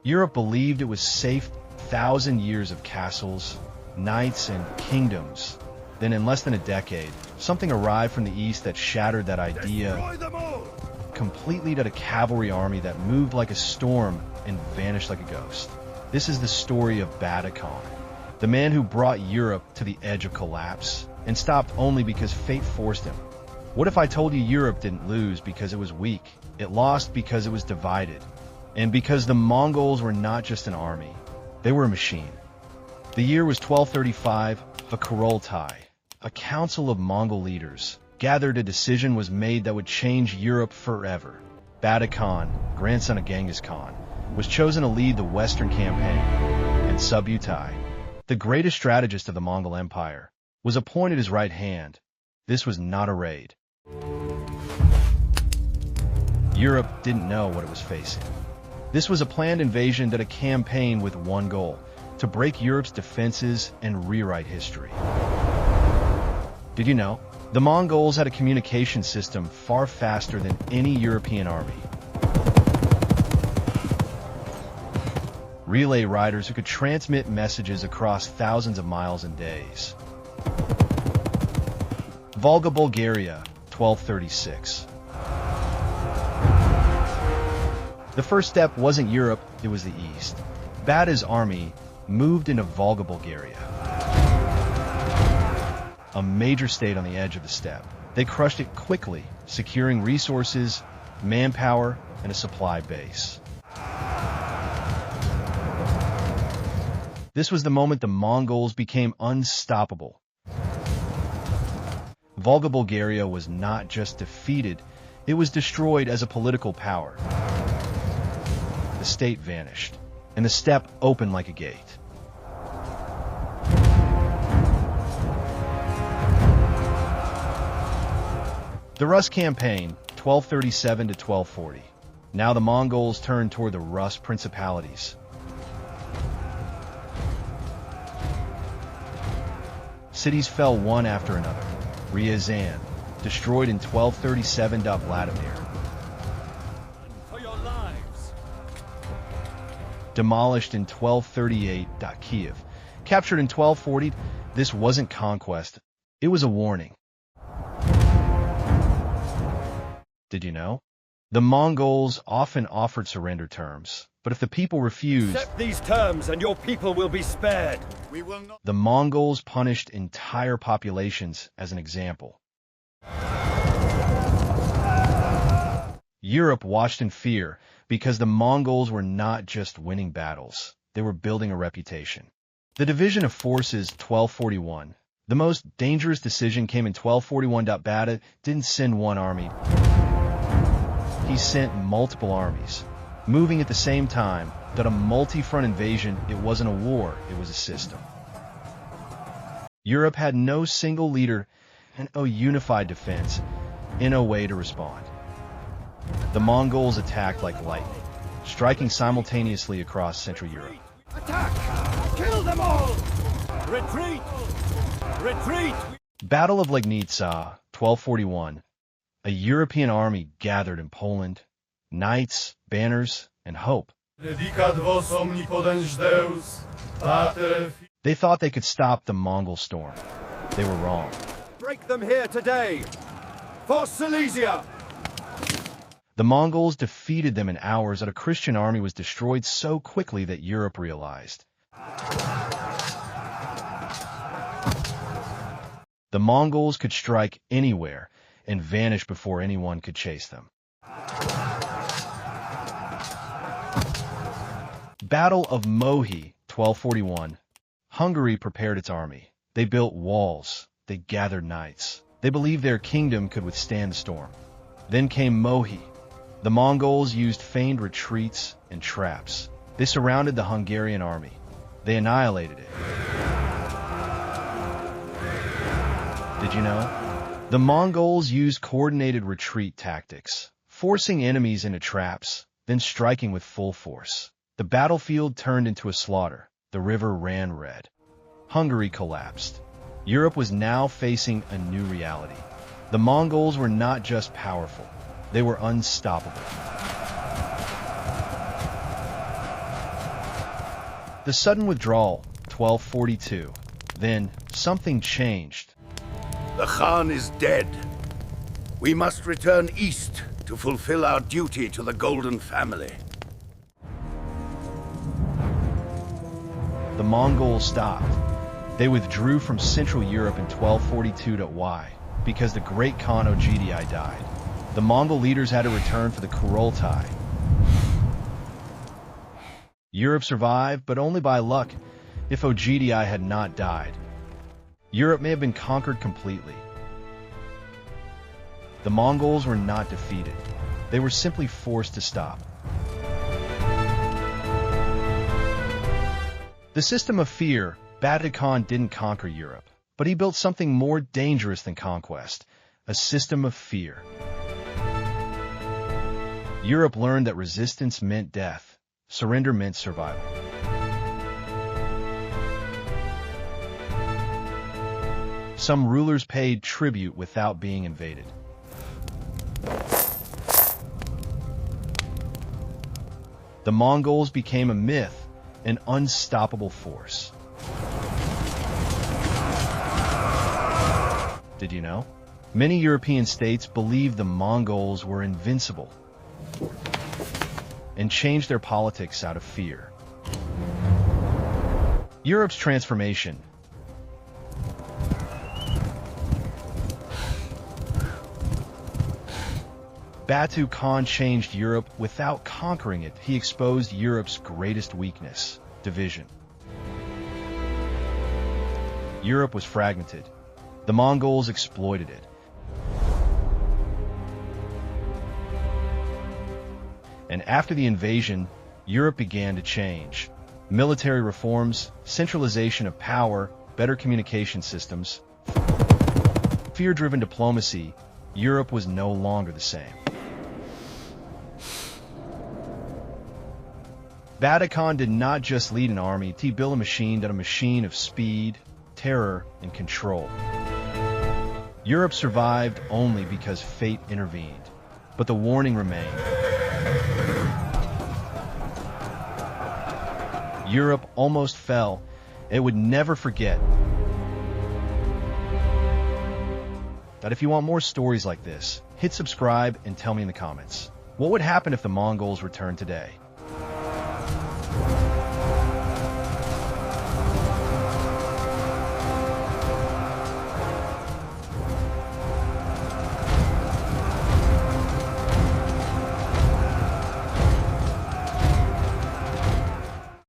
Europe believed it was safe. 1,000 years of castles, knights, and kingdoms. Then in less than a decade, something arrived from the east that shattered that idea completely. To a cavalry army that moved like a storm and vanished like a ghost. This is the story of Batu Khan, the man who brought Europe to the edge of collapse and stopped only because fate forced him. What if I told you Europe didn't lose because it was weak? It lost because it was divided. And because the Mongols were not just an army, they were a machine. The year was 1235. The Kurultai, a council of Mongol leaders, gathered. A decision was made that would change Europe forever. Batu Khan, grandson of Genghis Khan, was chosen to lead the Western campaign, and Kurultai, the greatest strategist of the Mongol Empire, was appointed his right hand. This was not a raid. Europe didn't know what it was facing. This was a planned invasion, that a campaign with one goal: to break Europe's defenses and rewrite history. Did you know? The Mongols had a communication system far faster than any European army. Relay riders who could transmit messages across thousands of miles in days. Volga, Bulgaria, 1236. The first step wasn't Europe, it was the East. Batu's army moved into Volga, Bulgaria, a major state on the edge of the steppe. They crushed it quickly, securing resources, manpower, and a supply base. This was the moment the Mongols became unstoppable. Volga, Bulgaria was not just defeated, it was destroyed as a political power. The state vanished, and the steppe opened like a gate. The Rus campaign, 1237 to 1240. Now the Mongols turned toward the Rus principalities. Cities fell one after another. Ryazan, destroyed in 1237. Vladimir, demolished in 1238. Kiev, captured in 1240. This wasn't conquest, it was a warning. Did you know? The Mongols often offered surrender terms, but if the people refused, accept these terms and your people will be spared. The Mongols punished entire populations as an example. Europe watched in fear because the Mongols were not just winning battles, they were building a reputation. The division of forces, 1241. The most dangerous decision came in 1241. Batu didn't send one army. He sent multiple armies, moving at the same time. That a multi-front invasion, it wasn't a war, it was a system. Europe had no single leader and no unified defense, in no way to respond. The Mongols attacked like lightning, striking simultaneously across Central Europe. Attack! Kill them all! Retreat! Retreat! Battle of Legnica, 1241. A European army gathered in Poland, knights, banners, and hope. They thought they could stop the Mongol storm. They were wrong. Break them here today! For Silesia! The Mongols defeated them in hours, and a Christian army was destroyed so quickly that Europe realized. The Mongols could strike anywhere and vanish before anyone could chase them. Battle of Mohi, 1241. Hungary prepared its army. They built walls. They gathered knights. They believed their kingdom could withstand the storm. Then came Mohi. The Mongols used feigned retreats and traps. They surrounded the Hungarian army. They annihilated it. Did you know? The Mongols used coordinated retreat tactics, forcing enemies into traps, then striking with full force. The battlefield turned into a slaughter. The river ran red. Hungary collapsed. Europe was now facing a new reality. The Mongols were not just powerful, they were unstoppable. The sudden withdrawal, 1242. Then, something changed. The Khan is dead. We must return east to fulfill our duty to the Golden Family. The Mongols stopped. They withdrew from Central Europe in 1242 to Why? Because the great Khan Ogedai died. The Mongol leaders had to return for the Kurultai. Europe survived, but only by luck. If Ogedai had not died, Europe may have been conquered completely. The Mongols were not defeated. They were simply forced to stop. The system of fear. Batu Khan didn't conquer Europe, but he built something more dangerous than conquest, a system of fear. Europe learned that resistance meant death, surrender meant survival. Some rulers paid tribute without being invaded. The Mongols became a myth, an unstoppable force. Did you know? Many European states believed the Mongols were invincible and changed their politics out of fear. Europe's transformation. Batu Khan changed Europe without conquering it. He exposed Europe's greatest weakness, division. Europe was fragmented. The Mongols exploited it. And after the invasion, Europe began to change. Military reforms, centralization of power, better communication systems, fear-driven diplomacy. Europe was no longer the same. Batu Khan did not just lead an army, he built a machine of speed, terror, and control. Europe survived only because fate intervened, but the warning remained. Europe almost fell. It would never forget. But if you want more stories like this, hit subscribe and tell me in the comments. What would happen if the Mongols returned today?